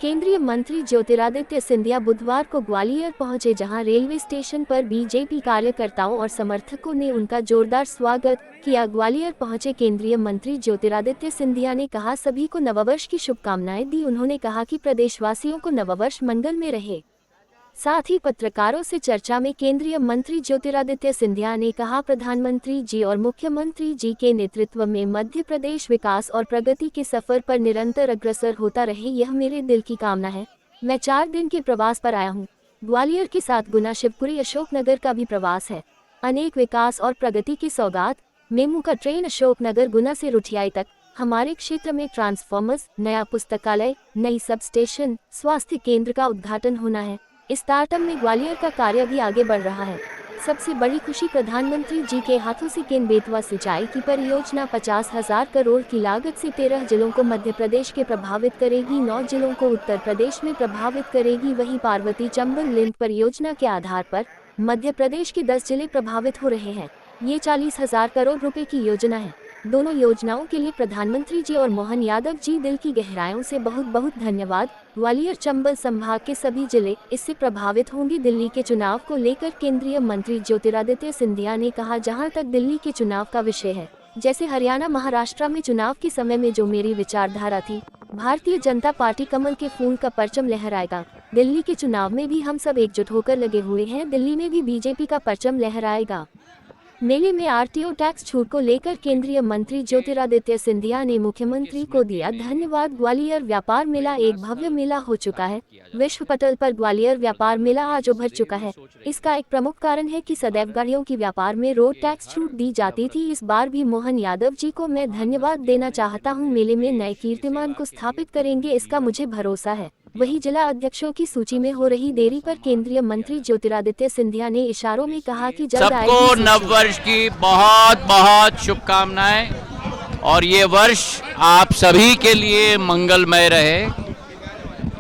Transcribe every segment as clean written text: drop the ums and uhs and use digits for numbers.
केंद्रीय मंत्री ज्योतिरादित्य सिंधिया बुधवार को ग्वालियर पहुंचे, जहां रेलवे स्टेशन पर बीजेपी कार्यकर्ताओं और समर्थकों ने उनका जोरदार स्वागत किया। ग्वालियर पहुंचे केंद्रीय मंत्री ज्योतिरादित्य सिंधिया ने कहा, सभी को नववर्ष की शुभकामनाएं दी। उन्होंने कहा कि प्रदेशवासियों को नववर्ष मंगल में रहे। साथ ही पत्रकारों से चर्चा में केंद्रीय मंत्री ज्योतिरादित्य सिंधिया ने कहा, प्रधानमंत्री जी और मुख्यमंत्री जी के नेतृत्व में मध्य प्रदेश विकास और प्रगति के सफर पर निरंतर अग्रसर होता रहे, यह मेरे दिल की कामना है। मैं 4 दिन के प्रवास पर आया हूँ। ग्वालियर के साथ गुना, शिवपुरी, अशोकनगर का भी प्रवास है। अनेक विकास और प्रगति की सौगात। मेमू का ट्रेन अशोकनगर गुना से रुठियाई तक। हमारे क्षेत्र में ट्रांसफॉर्मर्स, नया पुस्तकालय, नई सब स्टेशन, स्वास्थ्य केंद्र का उद्घाटन होना है। इस स्टार्टअप में ग्वालियर का कार्य भी आगे बढ़ रहा है। सबसे बड़ी खुशी, प्रधानमंत्री जी के हाथों से केन बेतवा सिंचाई की परियोजना 50,000 करोड़ की लागत से 13 जिलों को मध्य प्रदेश के प्रभावित करेगी, 9 जिलों को उत्तर प्रदेश में प्रभावित करेगी। वहीं पार्वती चंबल लिंक परियोजना के आधार पर मध्य प्रदेश के 10 जिले प्रभावित हो रहे हैं। ये 40,000 करोड़ रुपए की योजना है। दोनों योजनाओं के लिए प्रधानमंत्री जी और मोहन यादव जी, दिल की गहराइयों से बहुत बहुत धन्यवाद। ग्वालियर चंबल संभाग के सभी जिले इससे प्रभावित होंगे। दिल्ली के चुनाव को लेकर केंद्रीय मंत्री ज्योतिरादित्य सिंधिया ने कहा, जहां तक दिल्ली के चुनाव का विषय है, जैसे हरियाणा, महाराष्ट्र में चुनाव के समय में जो मेरी विचारधारा थी, भारतीय जनता पार्टी कमल के फूल का परचम लहराएगा। दिल्ली के चुनाव में भी हम सब एकजुट होकर लगे हुए हैं। दिल्ली में भी बीजेपी का परचम लहराएगा। मेले में आरटीओ टैक्स छूट को लेकर केंद्रीय मंत्री ज्योतिरादित्य सिंधिया ने मुख्यमंत्री को दिया धन्यवाद। ग्वालियर व्यापार मेला एक भव्य मेला हो चुका है। विश्व पटल पर ग्वालियर व्यापार मेला आज उभर चुका है। इसका एक प्रमुख कारण है कि सदैव गाड़ियों की व्यापार में रोड टैक्स छूट दी जाती थी। इस बार भी मोहन यादव जी को मैं धन्यवाद देना चाहता हूं। मेले में नए कीर्तिमान को स्थापित करेंगे, इसका मुझे भरोसा है। वहीं जिला अध्यक्षों की सूची में हो रही देरी पर केंद्रीय मंत्री ज्योतिरादित्य सिंधिया ने इशारों में कहा कि जल्द आएगी। सबको नववर्ष की बहुत बहुत शुभकामनाएं और ये वर्ष आप सभी के लिए मंगलमय रहे।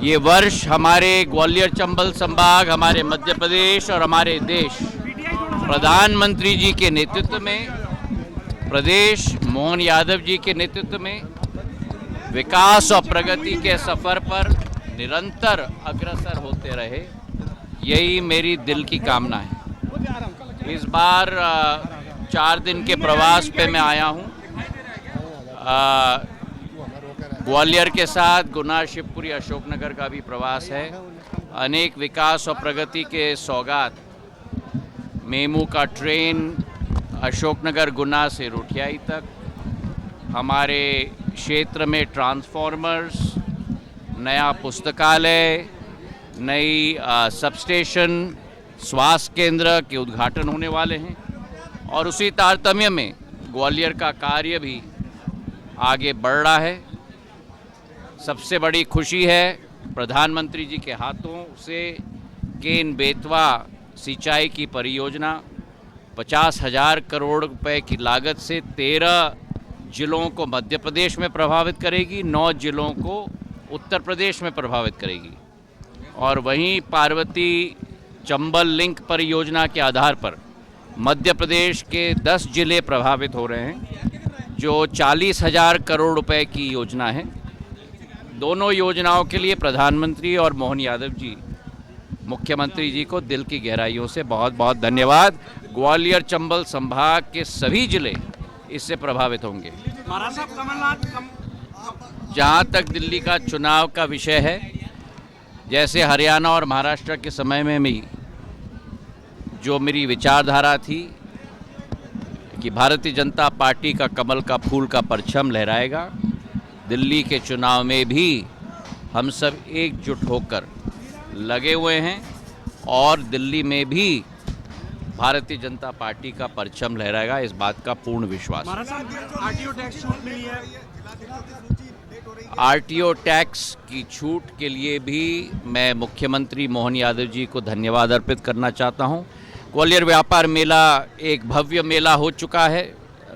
ये वर्ष हमारे ग्वालियर चंबल संभाग, हमारे मध्य प्रदेश और हमारे देश प्रधानमंत्री जी के नेतृत्व में, प्रदेश मोहन यादव जी के नेतृत्व में विकास और प्रगति के सफर पर निरंतर अग्रसर होते रहे, यही मेरी दिल की कामना है। इस बार 4 दिन के प्रवास पे मैं आया हूँ। ग्वालियर के साथ गुना, शिवपुरी, अशोकनगर का भी प्रवास है। अनेक विकास और प्रगति के सौगात। मेमू का ट्रेन अशोकनगर गुना से रुठियाई तक, हमारे क्षेत्र में ट्रांसफॉर्मर्स, नया पुस्तकालय, नई सब स्टेशन, स्वास्थ्य केंद्र के उद्घाटन होने वाले हैं और उसी तारतम्य में ग्वालियर का कार्य भी आगे बढ़ रहा है। सबसे बड़ी खुशी है प्रधानमंत्री जी के हाथों से केन बेतवा सिंचाई की परियोजना 50,000 करोड़ रुपए की लागत से 13 जिलों को मध्य प्रदेश में प्रभावित करेगी, 9 जिलों को उत्तर प्रदेश में प्रभावित करेगी। और वहीं पार्वती चंबल लिंक परियोजना के आधार पर मध्य प्रदेश के 10 जिले प्रभावित हो रहे हैं, जो 40,000 करोड़ रुपए की योजना है। दोनों योजनाओं के लिए प्रधानमंत्री और मोहन यादव जी, मुख्यमंत्री जी को दिल की गहराइयों से बहुत बहुत धन्यवाद। ग्वालियर चंबल संभाग के सभी जिले इससे प्रभावित होंगे। जहाँ तक दिल्ली का चुनाव का विषय है, जैसे हरियाणा और महाराष्ट्र के समय में भी जो मेरी विचारधारा थी कि भारतीय जनता पार्टी का कमल का फूल का परचम लहराएगा, दिल्ली के चुनाव में भी हम सब एकजुट होकर लगे हुए हैं और दिल्ली में भी भारतीय जनता पार्टी का परचम लहराएगा, इस बात का पूर्ण विश्वास है। आरटीओ टैक्स की छूट के लिए भी मैं मुख्यमंत्री मोहन यादव जी को धन्यवाद अर्पित करना चाहता हूं। ग्वालियर व्यापार मेला एक भव्य मेला हो चुका है,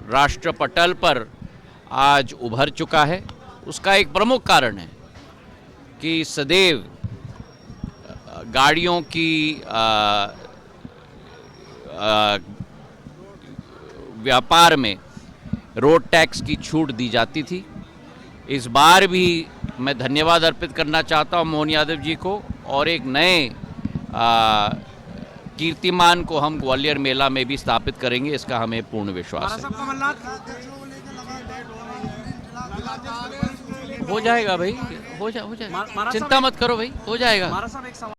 राष्ट्र पटल पर आज उभर चुका है। उसका एक प्रमुख कारण है कि सदैव गाड़ियों की व्यापार में रोड टैक्स की छूट दी जाती थी। इस बार भी मैं धन्यवाद अर्पित करना चाहता हूं मोहन यादव जी को, और एक नए कीर्तिमान को हम ग्वालियर मेला में भी स्थापित करेंगे, इसका हमें पूर्ण विश्वास है। हो जाएगा भाई, हो जाएगा, चिंता मत करो भाई, हो जाएगा।